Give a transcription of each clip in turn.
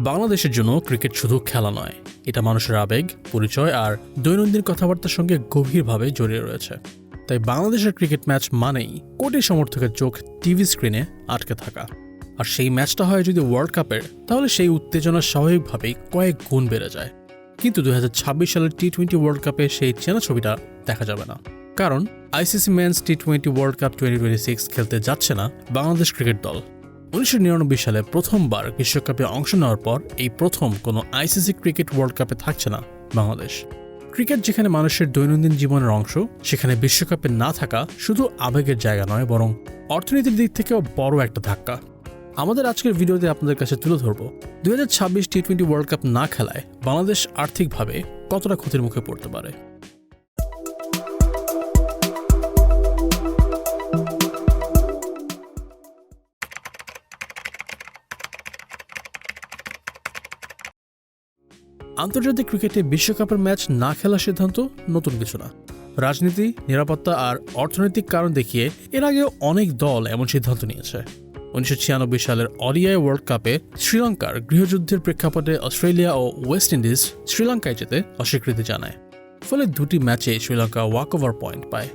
বাংলাদেশের জন্য ক্রিকেট শুধু খেলা নয়, এটা মানুষের আবেগ, পরিচয় আর দৈনন্দিন কথাবার্তার সঙ্গে গভীরভাবে জড়িয়ে রয়েছে। তাই বাংলাদেশের ক্রিকেট ম্যাচ মানেই কোটি সমর্থকের চোখ টিভি স্ক্রিনে আটকে থাকা। আর সেই ম্যাচটা হয় যদি ওয়ার্ল্ড কাপের, তাহলে সেই উত্তেজনা স্বাভাবিকভাবেই কয়েক গুণ বেড়ে যায়। কিন্তু 2026 সালের টি-20 ওয়ার্ল্ড কাপে সেই চেনা ছবিটা দেখা যাবে না, কারণ আইসিসি মেন্স টি-20 ওয়ার্ল্ড কাপ 2026 খেলতে যাচ্ছে না বাংলাদেশ ক্রিকেট দল। 1999 সালে প্রথমবার বিশ্বকাপে অংশ নেওয়ার পর এই প্রথম কোনো আইসিসি ক্রিকেট ওয়ার্ল্ড কাপে থাকছে না বাংলাদেশ। ক্রিকেট যেখানে মানুষের দৈনন্দিন জীবনের অংশ, সেখানে বিশ্বকাপে না থাকা শুধু আবেগের জায়গা নয়, বরং অর্থনীতির দিক থেকেও বড় একটা ধাক্কা। আমাদের আজকের ভিডিওতে আপনাদের কাছে তুলে ধরব 2026 টি-20 ওয়ার্ল্ড কাপ না খেলায় বাংলাদেশ আর্থিকভাবে কতটা ক্ষতির মুখে পড়তে পারে। আন্তর্জাতিক ক্রিকেটে বিশ্বকাপের ম্যাচ না খেলার সিদ্ধান্ত নতুন কিছু না। রাজনীতি, নিরাপত্তা আর অর্থনৈতিক কারণ দেখিয়ে এর আগেও অনেক দল এমন সিদ্ধান্ত নিয়েছে। 1996 সালের ওডিআই ওয়ার্ল্ড কাপে শ্রীলঙ্কার গৃহযুদ্ধের প্রেক্ষাপটে অস্ট্রেলিয়া ও ওয়েস্ট ইন্ডিজ শ্রীলঙ্কায় যেতে অস্বীকৃতি জানায়, ফলে দুটি ম্যাচে শ্রীলঙ্কা ওয়াকওভার পয়েন্ট পায়।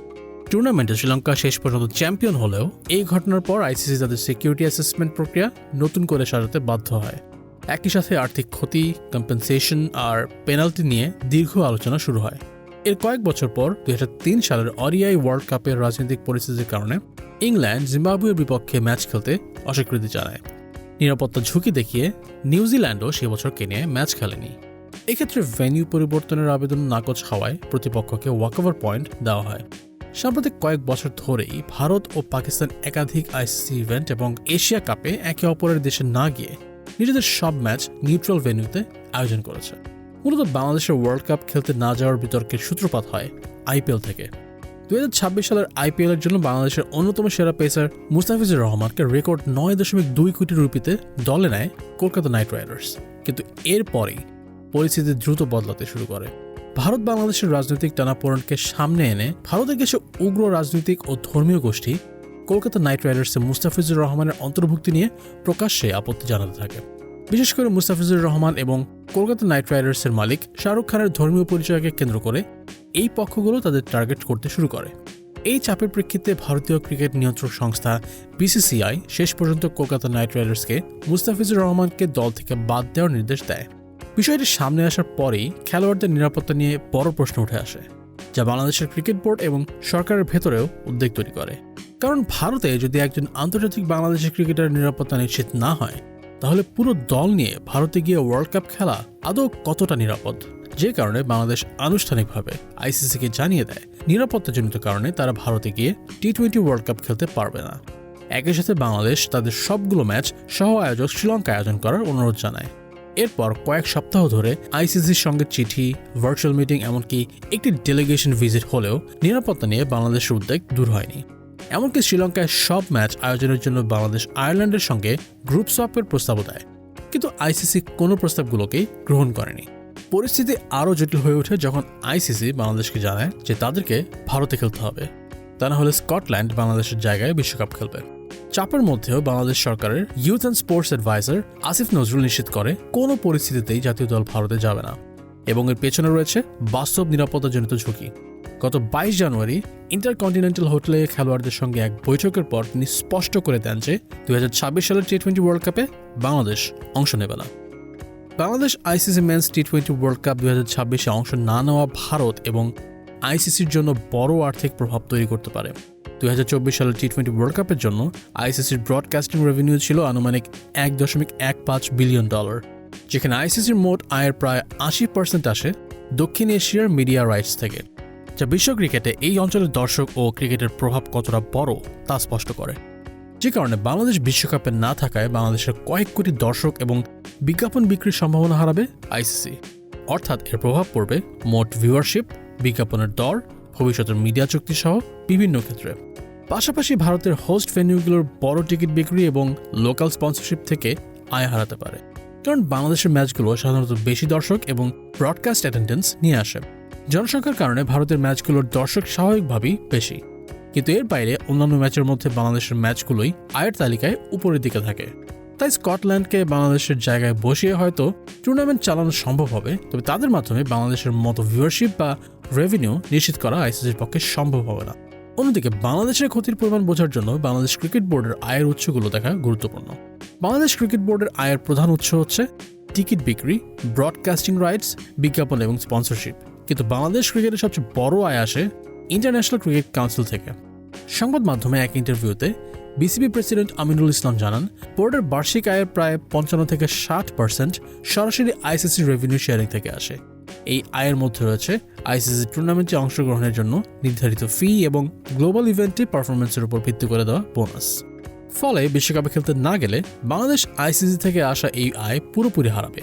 টুর্নামেন্টে শ্রীলঙ্কা শেষ পর্যন্ত চ্যাম্পিয়ন হলেও এই ঘটনার পর আইসিসি তাদের সিকিউরিটি অ্যাসেসমেন্ট প্রক্রিয়া নতুন করে সাজাতে বাধ্য হয়। একই সাথে আর্থিক ক্ষতি, কম্পেনসেশন আর পেনাল্টি নিয়ে দীর্ঘ আলোচনা শুরু হয়। এর কয়েক বছর পর 2003 সালের ওডিআই ওয়ার্ল্ড কাপের রাজনৈতিক পরিস্থিতির কারণে ইংল্যান্ড জিম্বাবুয়ের বিপক্ষে ম্যাচ খেলতে অস্বীকৃতি জানায়। নিরাপত্তা ঝুঁকি দেখিয়ে নিউজিল্যান্ডও সে বছর কেনিয়ায় ম্যাচ খেলেনি। এক্ষেত্রে ভেন্যু পরিবর্তনের আবেদন নাকচ হওয়ায় প্রতিপক্ষকে ওয়াকওভার পয়েন্ট দেওয়া হয়। সাম্প্রতিক কয়েক বছর ধরেই ভারত ও পাকিস্তান একাধিক আইসিসি ইভেন্ট এবং এশিয়া কাপে একে অপরের দেশে না গিয়ে নিজেদের সব ম্যাচ নিউট্রাল ভেন্যুতে আয়োজন করেছে। মূলত বাংলাদেশের ওয়ার্ল্ড কাপ খেলতে না যাওয়ার বিতর্কের সূত্রপাত হয় আইপিএল থেকে। 2026 সালের আইপিএল এর জন্য বাংলাদেশের অন্যতম সেরা পেসার মুস্তাফিজুর রহমানকে রেকর্ড 9.2 কোটি রুপিতে দলে নেয় কলকাতা নাইট রাইডার্স। কিন্তু এরপরেই পরিস্থিতি দ্রুত বদলাতে শুরু করে। ভারত বাংলাদেশের রাজনৈতিক টানাপোড়েনকে সামনে এনে ভারতের কিছু উগ্র রাজনৈতিক ও ধর্মীয় গোষ্ঠী কলকাতা নাইট রাইডার্সে মুস্তাফিজুর রহমানের অন্তর্ভুক্তি নিয়ে প্রকাশ্যে আপত্তি জানাতে থাকে। বিশেষ করে মুস্তাফিজুর রহমান এবং কলকাতা নাইট রাইডার্সের মালিক শাহরুখ খানের ধর্মীয় পরিচয়কে কেন্দ্র করে এই পক্ষগুলো তাদের টার্গেট করতে শুরু করে। এই চাপের প্রেক্ষিতে ভারতীয় ক্রিকেট নিয়ন্ত্রক সংস্থা বিসিসিআই শেষ পর্যন্ত কলকাতা নাইট রাইডার্সকে মুস্তাফিজুর রহমানকে দল থেকে বাদ দেওয়ার নির্দেশ দেয়। বিষয়টি সামনে আসার পরেই খেলোয়াড়দের নিরাপত্তা নিয়ে বড় প্রশ্ন উঠে আসে, যা বাংলাদেশের ক্রিকেট বোর্ড এবং সরকারের ভেতরেও উদ্বেগ তৈরি করে। কারণ ভারতে যদি একজন আন্তর্জাতিক বাংলাদেশের ক্রিকেটারের নিরাপত্তা নিশ্চিত না হয়, তাহলে পুরো দল নিয়ে ভারতে গিয়ে ওয়ার্ল্ড কাপ খেলা আদৌ কতটা নিরাপদ। যে কারণে বাংলাদেশ আনুষ্ঠানিকভাবে আইসিসিকে জানিয়ে দেয় নিরাপত্তাজনিত কারণে তারা ভারতে গিয়ে টি-20 ওয়ার্ল্ড কাপ খেলতে পারবে না। একই সাথে বাংলাদেশ তাদের সবগুলো ম্যাচ সহ আয়োজক শ্রীলঙ্কা আয়োজন করার অনুরোধ জানায়। এরপর কয়েক সপ্তাহ ধরে আইসিসির সঙ্গে চিঠি, ভার্চুয়াল মিটিং, এমনকি একটি ডেলিগেশন ভিজিট হলেও নিরাপত্তা নিয়ে বাংলাদেশের উদ্বেগ দূর হয়নি। এমনকি শ্রীলঙ্কায় সব ম্যাচ আয়োজনের জন্য বাংলাদেশ আয়ারল্যান্ডের সঙ্গে গ্রুপ সোয়াপের প্রস্তাবও দেয়, কিন্তু আইসিসি কোনো প্রস্তাবগুলোকেই গ্রহণ করেনি। পরিস্থিতি আরও জটিল হয়ে ওঠে যখন আইসিসি বাংলাদেশকে জানায় যে তাদেরকে ভারতে খেলতে হবে, তা না হলে স্কটল্যান্ড বাংলাদেশের জায়গায় বিশ্বকাপ খেলবে। চাপের মধ্যেও বাংলাদেশ সরকারের youth and sports advisor Asif Nazrul নিশ্চিত করে কোনো পরিস্থিতিতেই জাতীয় দল ভারতে যাবে না, এবং এর পেছনে রয়েছে বাস্তব নিরাপত্তাজনিত ঝুঁকি। গত 22 জানুয়ারি ইন্টারকন্টিনেন্টাল হোটেলে খেলোয়াড়দের সঙ্গে এক বৈঠকের পর তিনি স্পষ্ট করে দেন যে 2026 সালের টি-20 ওয়ার্ল্ড কাপে বাংলাদেশ অংশ নেবে না। বাংলাদেশ আইসিসি মেন্স টি-20 ওয়ার্ল্ড কাপ 2026-এ অংশ না নেওয়া ভারত এবং আইসিসির জন্য বড় আর্থিক প্রভাব তৈরি করতে পারে। 2024 সালের টি-20 ওয়ার্ল্ড কাপের জন্য আইসিসির ব্রডকাস্টিং রেভিনিউ ছিল আনুমানিক $1.15 বিলিয়ন, যেখানে আইসিসির মোট আয়ের প্রায় 80% আসে দক্ষিণ এশিয়ার মিডিয়া রাইটস থেকে, যা বিশ্ব ক্রিকেটে এই অঞ্চলের দর্শক ও ক্রিকেটের প্রভাব কতটা বড় তা স্পষ্ট করে। যে কারণে বাংলাদেশ বিশ্বকাপে না থাকায় বাংলাদেশের কয়েক কোটি দর্শক এবং বিজ্ঞাপন বিক্রির সম্ভাবনা হারাবে আইসিসি। অর্থাৎ এর প্রভাব পড়বে মোট ভিউয়ারশিপ, বিজ্ঞাপনের দর, ভবিষ্যতের মিডিয়া চুক্তি সহ বিভিন্ন ক্ষেত্রে। পাশাপাশি ভারতের হোস্ট ভেন্যুগুলোর বড় টিকিট বিক্রি এবং লোকাল স্পন্সরশিপ থেকে আয় হারাতে পারে, কারণ বাংলাদেশের ম্যাচগুলো সাধারণত বেশি দর্শক এবং ব্রডকাস্ট অ্যাটেন্ডেন্স নিয়ে আসে। জনসংখ্যার কারণে ভারতের ম্যাচগুলোর দর্শক স্বাভাবিকভাবেই বেশি, কিন্তু এর বাইরে অন্যান্য ম্যাচের মধ্যে বাংলাদেশের ম্যাচগুলোই আয়ের তালিকায় উপরের দিকে থাকে। তাই স্কটল্যান্ডকে বাংলাদেশের জায়গায় বসিয়ে হয়তো টুর্নামেন্ট চালানো সম্ভব হবে, তবে তাদের মাধ্যমে বাংলাদেশের মতো ভিউয়ারশিপ বা রেভিনিউ নিশ্চিত করা আইসিসির পক্ষে সম্ভব হবে না। অন্যদিকে বাংলাদেশের ক্ষতির পরিমাণ বোঝার জন্য বাংলাদেশ ক্রিকেট বোর্ডের আয়ের উৎসগুলো দেখা গুরুত্বপূর্ণ। বাংলাদেশ ক্রিকেট বোর্ডের আয়ের প্রধান উৎস হচ্ছে টিকিট বিক্রি, ব্রডকাস্টিং রাইটস, বিজ্ঞাপন এবং স্পন্সরশিপ। কিন্তু বাংলাদেশ ক্রিকেটের সবচেয়ে বড় আয় আসে ইন্টারন্যাশনাল ক্রিকেট কাউন্সিল থেকে। সংবাদ মাধ্যমে এক ইন্টারভিউতে বিসিবি প্রেসিডেন্ট আমিনুল ইসলাম জানান, বোর্ডের বার্ষিক আয়ের প্রায় 55 থেকে 60% সরাসরি আইসিসি রেভিনিউ শেয়ারিং থেকে আসে। এই আয়ের মধ্যে রয়েছে আইসিসি টুর্নামেন্টে অংশগ্রহণের জন্য নির্ধারিত ফি এবং গ্লোবাল ইভেন্টে পারফরমেন্সের উপর ভিত্তি করে দেওয়া বোনাস। ফলে বিশ্বকাপে খেলতে না গেলে বাংলাদেশ আইসিসি থেকে আসা এই আয় পুরোপুরি হারাবে।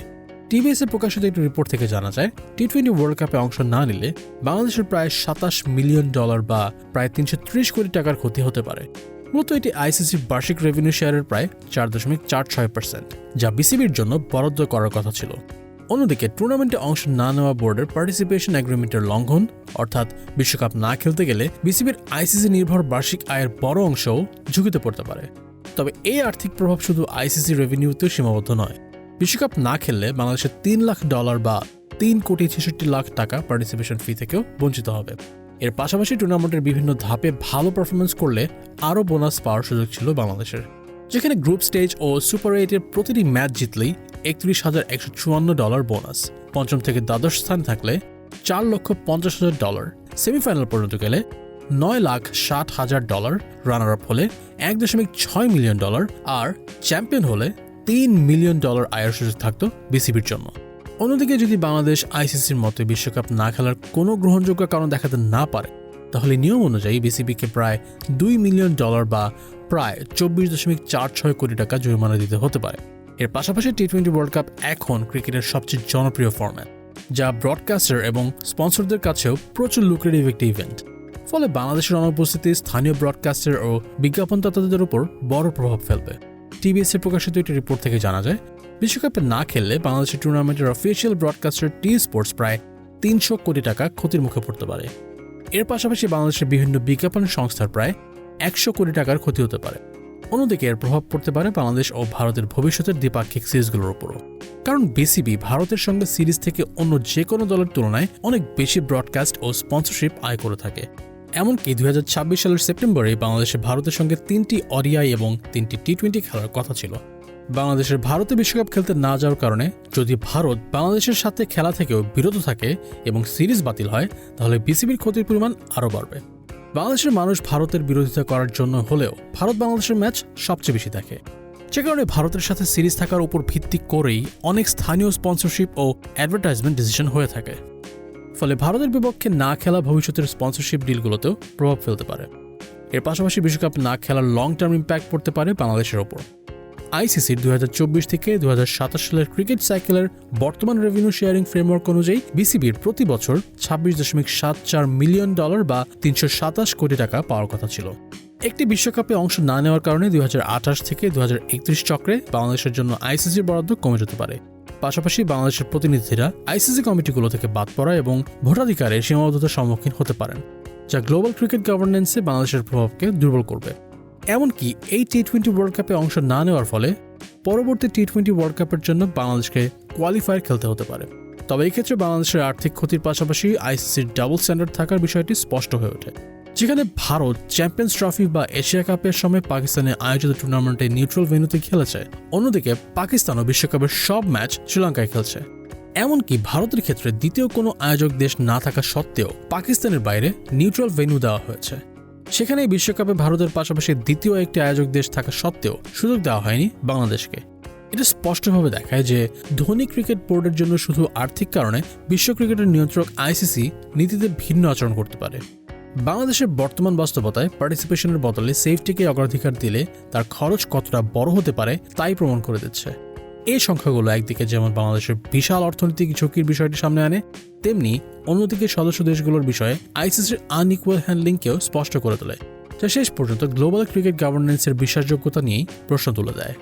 টিবিএসে প্রকাশিত একটি রিপোর্ট থেকে জানা যায়, টি-20 ওয়ার্ল্ড কাপে অংশ না নিলে বাংলাদেশের প্রায় $27 মিলিয়ন বা প্রায় 330 কোটি টাকার ক্ষতি হতে পারে। মূলত এটি আইসিসির বার্ষিক রেভিনিউ শেয়ারের প্রায় 4.46%, যা বিসিবির জন্য বরাদ্দ করার কথা ছিল। অন্যদিকে টুর্নামেন্টে অংশ না নেওয়া বোর্ডের পার্টিসিপেশন এগ্রিমেন্টের লঙ্ঘন, অর্থাৎ বিশ্বকাপ না খেলতে গেলে বিসিবির আইসিসি নির্ভর বার্ষিক আয়ের বড় অংশও ঝুঁকিতে পড়তে পারে। তবে এই আর্থিক প্রভাব শুধু আইসিসি রেভিনিউতেও সীমাবদ্ধ নয়। বিশ্বকাপ না খেললে বাংলাদেশের $3 লাখ বা 3,66 লাখ টাকা পার্টিসিপেশন ফি থেকেও বঞ্চিত হবে। এর পাশাপাশি টুর্নামেন্টের বিভিন্ন ধাপে ভালো পারফরমেন্স করলে আরও বোনাস পাওয়ার সুযোগ ছিল বাংলাদেশের, যেখানে গ্রুপ স্টেজ ও সুপার 8-এর প্রতিটি ম্যাচ জিতলেই $31,154 বোনাস, পঞ্চম থেকে দ্বাদশ স্থান থাকলে $4,50,000, সেমিফাইনাল পর্যন্ত গেলে $9,60,000, রানার আপ হলে $1.6 মিলিয়ন আর চ্যাম্পিয়ন হলে $3 মিলিয়ন আয়ের সুযোগ থাকত বিসিবির জন্য। অন্যদিকে যদি বাংলাদেশ আইসিসির মতে বিশ্বকাপ না খেলার কোনো গ্রহণযোগ্য কারণ দেখাতে না পারে, তাহলে নিয়ম অনুযায়ী বিসিবিকে প্রায় $2 মিলিয়ন বা প্রায় 24.46 কোটি টাকা জরিমানা দিতে হতে পারে। এর পাশাপাশি টি-20 ওয়ার্ল্ড কাপ এখন ক্রিকেটের সবচেয়ে জনপ্রিয় ফরম্যাট, যা ব্রডকাস্টার এবং স্পন্সরদের কাছেও প্রচুর লুক্রেটিভ একটি ইভেন্ট। ফলে বাংলাদেশের অনুপস্থিতি স্থানীয় ব্রডকাস্টার ও বিজ্ঞাপনদাতাদের উপর বড় প্রভাব ফেলবে। টিবিএসে প্রকাশিত একটি রিপোর্ট থেকে জানা যায়, বিশ্বকাপে না খেললে বাংলাদেশের টুর্নামেন্টের অফিসিয়াল ব্রডকাস্টার টি স্পোর্টস প্রায় 300 কোটি টাকা ক্ষতির মুখে পড়তে পারে। এর পাশাপাশি বাংলাদেশের বিভিন্ন বিজ্ঞাপন সংস্থার প্রায় 100 কোটি টাকার ক্ষতি হতে পারে। অন্যদিকে এর প্রভাব পড়তে পারে বাংলাদেশ ও ভারতের ভবিষ্যতের দ্বিপাক্ষিক সিরিজগুলোর উপরও, কারণ বিসিবি ভারতের সঙ্গে সিরিজ থেকে অন্য যে কোনো দলের তুলনায় অনেক বেশি ব্রডকাস্ট ও স্পন্সরশিপ আয় করে থাকে। এমনকি 2026 সালের সেপ্টেম্বরে বাংলাদেশে ভারতের সঙ্গে 3টি ওডিআই এবং 3টি টি-20 খেলার কথা ছিল। বাংলাদেশের ভারতে বিশ্বকাপ খেলতে না যাওয়ার কারণে যদি ভারত বাংলাদেশের সাথে খেলা থেকেও বিরত থাকে এবং সিরিজ বাতিল হয়, তাহলে বিসিবির ক্ষতির পরিমাণ আরও বাড়বে। বাংলাদেশের মানুষ ভারতের বিরোধিতা করার জন্য হলেও ভারত বাংলাদেশের ম্যাচ সবচেয়ে বেশি দেখে, যে কারণে ভারতের সাথে সিরিজ থাকার উপর ভিত্তি করেই অনেক স্থানীয় স্পন্সরশিপ ও অ্যাডভার্টাইজমেন্ট ডিসিশন হয়ে থাকে। ফলে ভারতের বিপক্ষে না খেলা ভবিষ্যতের স্পন্সরশিপ ডিলগুলোতেও প্রভাব ফেলতে পারে। এর পাশাপাশি বিশ্বকাপ না খেলার লং টার্ম ইম্প্যাক্ট পড়তে পারে বাংলাদেশের ওপর। আইসিসির 2024 থেকে 2027 সালের ক্রিকেট সাইকেলের বর্তমান রেভিনিউ শেয়ারিং ফ্রেমওয়ার্ক অনুযায়ী বিসিবির প্রতি বছর $26.74 মিলিয়ন বা 327 কোটি টাকা পাওয়ার কথা ছিল। একটি বিশ্বকাপে অংশ না নেওয়ার কারণে 2028 থেকে 2031 চক্রে বাংলাদেশের জন্য আইসিসির বরাদ্দ কমে যেতে পারে। পাশাপাশি বাংলাদেশের প্রতিনিধিরা আইসিসি কমিটিগুলো থেকে বাদ পড়া এবং ভোটাধিকারের সীমাবদ্ধতার সম্মুখীন হতে পারেন, যা গ্লোবাল ক্রিকেট গভর্নেন্সে বাংলাদেশের প্রভাবকে দুর্বল করবে। এমনকি এই টি-20 ওয়ার্ল্ড কাপে অংশ না নেওয়ার ফলে পরবর্তী টি-20 ওয়ার্ল্ড কাপের জন্য বাংলাদেশকে কোয়ালিফায়ার খেলতে হতে পারে। তবে এই ক্ষেত্রে বাংলাদেশের আর্থিক ক্ষতির পাশাপাশি আইসিসির ডাবল স্ট্যান্ডার্ড থাকার বিষয়টি স্পষ্ট হয়ে ওঠে, যেখানে ভারত চ্যাম্পিয়ন্স ট্রফি বা এশিয়া কাপের সময় পাকিস্তানে আয়োজিত টুর্নামেন্টে নিউট্রাল ভেন্যুতে খেলেছে, অন্যদিকে পাকিস্তানও বিশ্বকাপের সব ম্যাচ শ্রীলঙ্কায় খেলছে। এমনকি ভারতের ক্ষেত্রে দ্বিতীয় কোনো আয়োজক দেশ না থাকা সত্ত্বেও পাকিস্তানের বাইরে নিউট্রাল ভেন্যু দেওয়া হয়েছে। সেখানে বিশ্বকাপে ভারতের পাশাপাশি দ্বিতীয় একটি আয়োজক দেশ থাকা সত্ত্বেও সুযোগ দেওয়া হয়নি বাংলাদেশকে। এটা স্পষ্টভাবে দেখায় যে ধনী ক্রিকেট বোর্ডের জন্য শুধু আর্থিক কারণে বিশ্ব ক্রিকেটের নিয়ন্ত্রক আইসিসি নীতিতে ভিন্ন আচরণ করতে পারে। বাংলাদেশের বর্তমান বাস্তবতায় পার্টিসিপেশনের বদলে সেফটিকে অগ্রাধিকার দিলে তার খরচ কতটা বড় হতে পারে তাই প্রমাণ করে দিচ্ছে। এই সংখ্যাগুলো একদিকে যেমন বাংলাদেশের বিশাল অর্থনৈতিক ঝুঁকির বিষয়টি সামনে আনে, তেমনি অন্যদিকে সদস্য দেশগুলোর বিষয়ে আইসিসির আনইকুয়াল হ্যান্ডলিংকেও স্পষ্ট করে তোলে, যা শেষ পর্যন্ত গ্লোবাল ক্রিকেট গভর্নেন্সের বিশ্বাসযোগ্যতা নিয়েই প্রশ্ন তুলে দেয়।